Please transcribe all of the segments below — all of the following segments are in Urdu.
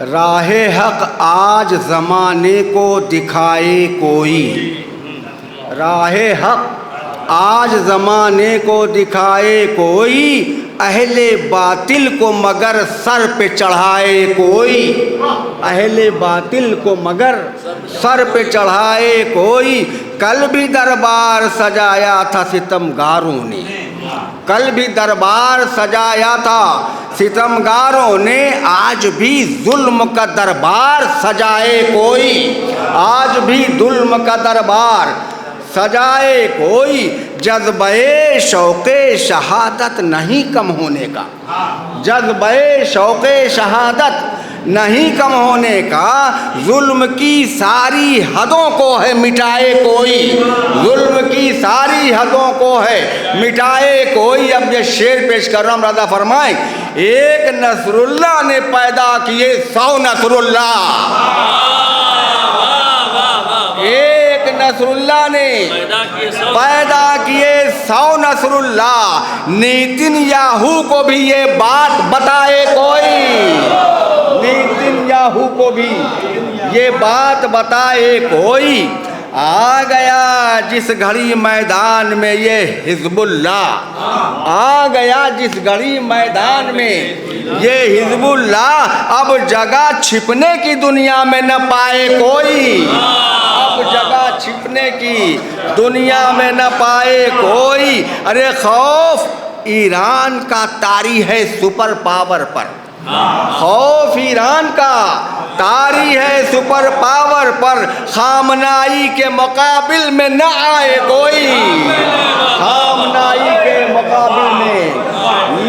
راہ حق آج زمانے کو دکھائے کوئی، راہ حق آج زمانے کو دکھائے کوئی، اہل باطل کو مگر سر پہ چڑھائے کوئی، اہل باطل کو مگر سر پہ چڑھائے کوئی۔ کل بھی دربار سجایا تھا ستمگاروں نے، کل بھی دربار سجایا تھا ستمگاروں نے، آج بھی ظلم کا دربار سجائے کوئی، آج بھی ظلم کا دربار سجائے کوئی۔ جذبہ شوق شہادت نہیں کم ہونے کا، جذبہ شوق شہادت نہیں کم ہونے کا، ظلم کی ساری حدوں کو ہے مٹائے کوئی، ظلم کی ساری حدوں کو ہے مٹائے کوئی۔ اب یہ شعر پیش کر رہا ہوں، رضا فرمائیں، ایک نصر اللہ نے پیدا کیے 100 نصر اللہ، ایک نصر اللہ نے پیدا کیے 100 نصر اللہ۔ نیتن یاہو کو بھی یہ بات بتائے کوئی، نیتن یاہو کو بھی یہ بات بتائے کوئی۔ آ گیا جس گھڑی میدان میں یہ حزب اللہ، آ گیا جس گھڑی میدان میں یہ حزب اللہ، اب جگہ چھپنے کی دنیا میں نہ پائے کوئی، اب جگہ چھپنے کی دنیا میں نہ پائے کوئی۔ ارے خوف ایران کا طاری ہے سپر پاور پر، خوف ایران کا طاری ہے سپر پاور پر، خامنائی کے مقابل میں نہ آئے کوئی، خامنائی کے مقابل میں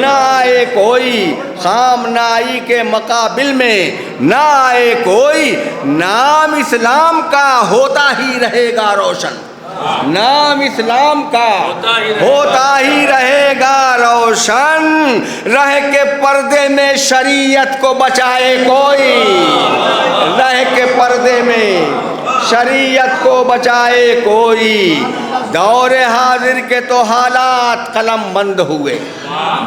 نہ آئے کوئی، خامنائی کے مقابل میں نہ آئے کوئی۔ نام اسلام کا ہوتا ہی رہے گا روشن، نام اسلام کا ہوتا ہی رہے گا روشن، رہ کے پردے میں شریعت کو بچائے کوئی، رہ کے پردے میں شریعت کو بچائے کوئی۔ دور حاضر کے تو حالات قلم بند ہوئے،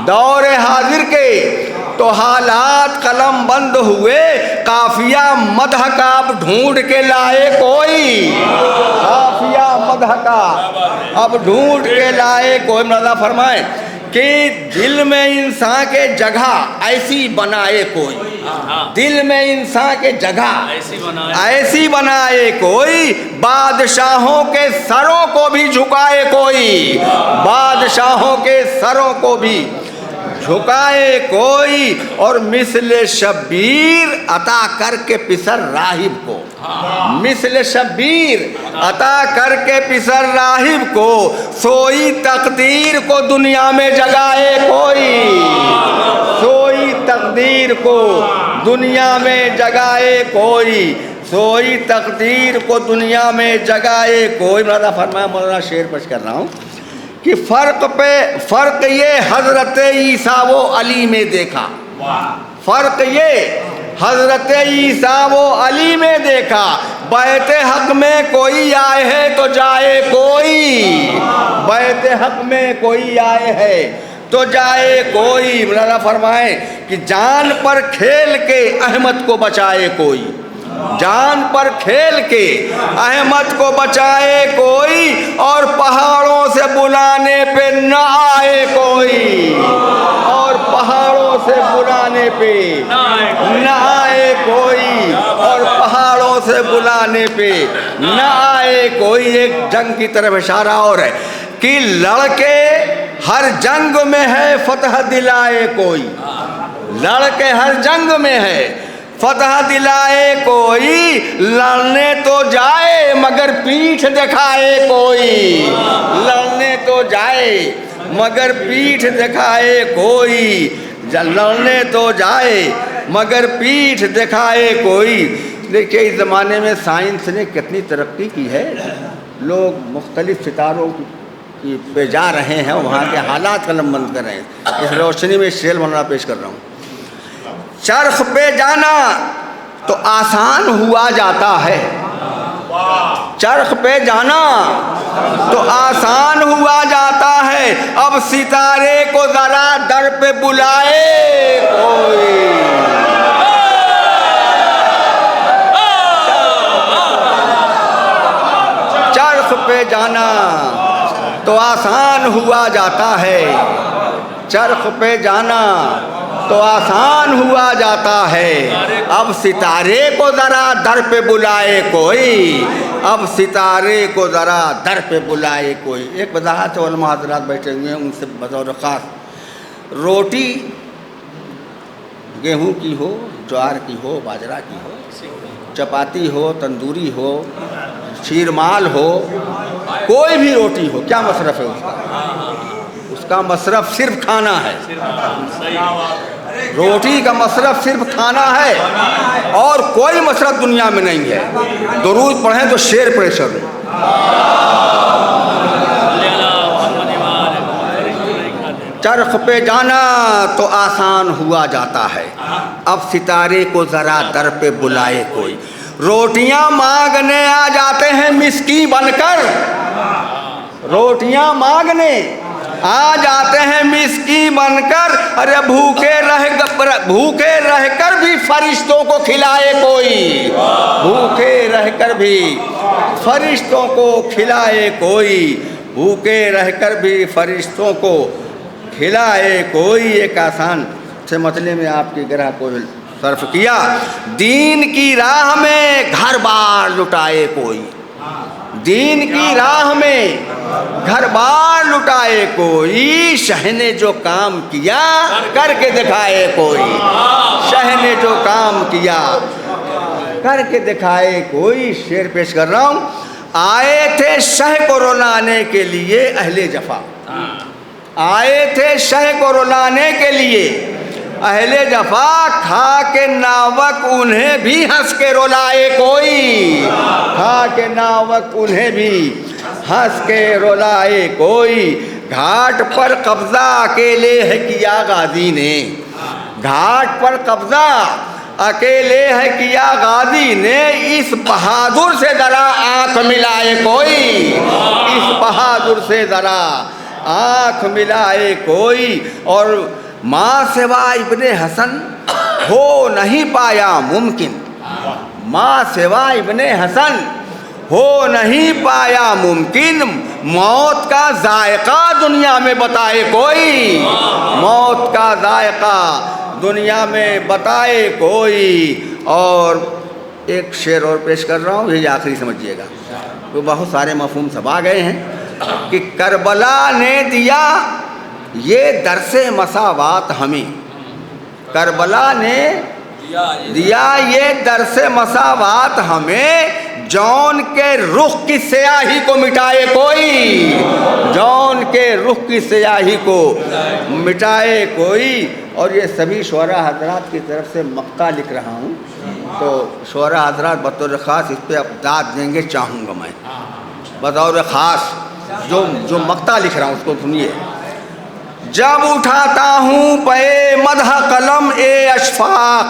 دور حاضر کے تو حالات قلم بند ہوئے، قافیہ مدح کا اب ڈھونڈ کے لائے کوئی، قافیہ مدح کا اب ڈھونڈ کے لائے کوئی۔ رضا فرمائیں کہ دل میں انسان کے جگہ ایسی بنائے کوئی، دل میں انسان کے جگہ ایسی بنائے کوئی، بادشاہوں کے سروں کو بھی جھکائے کوئی، بادشاہوں کے سروں کو بھی جھکائے کوئی۔ اور مثل شبیر عطا کر کے پسر راہب کو، مثل شبیر عطا کر کے پسر راہب کو، سوئی تقدیر کو دنیا میں جگائے کوئی، سوئی تقدیر کو دنیا میں جگائے کوئی، سوئی تقدیر کو دنیا میں جگائے کوئی۔ مولانا فرمایا، مولانا شعر پیش کر رہا ہوں کہ فرق یہ حضرت عیسیٰ و علی میں دیکھا، فرق یہ حضرت عیسیٰ و علی میں دیکھا، بیت حق میں کوئی آئے ہے تو جائے کوئی، بیت حق میں کوئی آئے ہے تو جائے کوئی۔ مولانا فرمائیں کہ جان پر کھیل کے احمد کو بچائے کوئی، جان پر کھیل کے احمد کو بچائے کوئی، اور پہاڑوں سے بلانے پہ نہ آئے کوئی، اور پہاڑوں سے بلانے پہ نہ آئے کوئی، اور پہاڑوں سے بلانے پہ نہ آئے کوئی۔ ایک جنگ کی طرف اشارہ اور ہے کہ لڑکے ہر جنگ میں ہے فتح دلائے کوئی، لڑکے ہر جنگ میں ہے فتح دلائے کوئی، لڑنے تو جائے مگر پیٹھ دکھائے کوئی، لڑنے تو جائے مگر پیٹھ دکھائے کوئی، لڑنے تو جائے مگر پیٹھ دکھائے کوئی۔ دیکھیے اس زمانے میں سائنس نے کتنی ترقی کی ہے، لوگ مختلف ستاروں پہ جا رہے ہیں، وہاں کے حالات قلم بند کر رہے ہیں۔ اس روشنی میں شعر مولانا پیش کر رہا ہوں۔ چرخ پہ جانا تو آسان ہوا جاتا ہے، چرخ پہ جانا تو آسان ہوا جاتا ہے، اب ستارے کو ذرا در پہ بلائے کوئی، پہ جانا تو آسان ہوا جاتا ہے، چرخ پہ جانا تو آسان ہوا جاتا ہے، اب ستارے کو ذرا در پہ بلائے کوئی، اب ستارے کو ذرا در پہ بلائے کوئی۔ ایک وضاحت ہے، علماء حضرات بیٹھے ہوئے ہیں، ان سے بطور خاص روٹی گیہوں کی ہو، جوار کی ہو، باجرہ کی ہو، چپاتی ہو، تندوری ہو، شیرمال ہو، کوئی بھی روٹی ہو، کیا مصرف ہے اس کا؟ اس کا مصرف صرف کھانا ہے۔ روٹی کا مصرف صرف کھانا ہے اور کوئی مصرف دنیا میں نہیں ہے۔ درود پڑھیں تو شیر پریشر ہو۔ چرخ پہ جانا تو آسان ہوا جاتا ہے، اب ستارے کو ذرا در پہ بلائے کوئی۔ روٹیاں مانگنے آ جاتے ہیں مسکین بن کر، روٹیاں مانگنے آ جاتے ہیں مسکین بن کر، ارے بھوکے رہ کر بھی فرشتوں کو کھلائے کوئی، بھوکے رہ کر بھی فرشتوں کو کھلائے کوئی، بھوکے رہ کر بھی فرشتوں کو کھلائے کوئی۔ ایک آسان سے مسئلے میں آپ کی گرہ کو صرف کیا، دین کی راہ میں گھر بار لٹائے کوئی، دین کی راہ میں گھر بار لٹائے کوئی، شہ نے جو کام کیا کر کے دکھائے کوئی، شہ نے جو کام کیا کر کے دکھائے کوئی۔ شعر پیش کر رہا ہوں، آئے تھے شہ کو رلانے کے لیے اہل جفا، آئے تھے شہ کو رلانے کے لیے اہل جفا، کھا کے ناوک انہیں بھی ہنس کے رلائے کوئی، کھا کے ناوک انہیں بھی ہنس کے رلائے کوئی۔ گھاٹ پر قبضہ اکیلے ہے کیا غازی نے، گھاٹ پر قبضہ اکیلے ہے کیا غازی نے، اس بہادر سے ذرا آنکھ ملائے کوئی، اس بہادر سے ذرا آنکھ ملائے کوئی۔ اور ماں سوا ابن حسن ہو نہیں پایا ممکن، ماں سوا ابن حسن ہو نہیں پایا ممکن، موت کا ذائقہ دنیا میں بتائے کوئی، موت کا ذائقہ دنیا میں بتائے کوئی۔ اور ایک شعر اور پیش کر رہا ہوں، یہ آخری سمجھیے گا، تو بہت سارے مفہوم سب آ گئے ہیں کہ کربلا نے دیا یہ درس مساوات ہمیں، کربلا نے دیا یہ درس مساوات ہمیں، جون کے رخ کی سیاہی کو مٹائے کوئی، جون کے رخ کی سیاہی کو مٹائے کوئی۔ اور یہ سبھی شعراء حضرات کی طرف سے مقطع لکھ رہا ہوں، تو شعراء حضرات بطور خاص اس پہ داد دیں گے چاہوں گا میں، بطور خاص جو مقطع لکھ رہا ہوں اس کو سنیے۔ جب اٹھاتا ہوں پے مدح قلم اے اشفاق،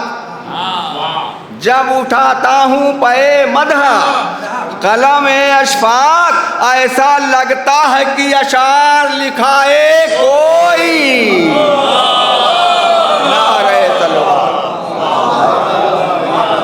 جب اٹھاتا ہوں پے مدح قلم اے اشفاق، ایسا لگتا ہے کہ اشعار لکھائے کوئی،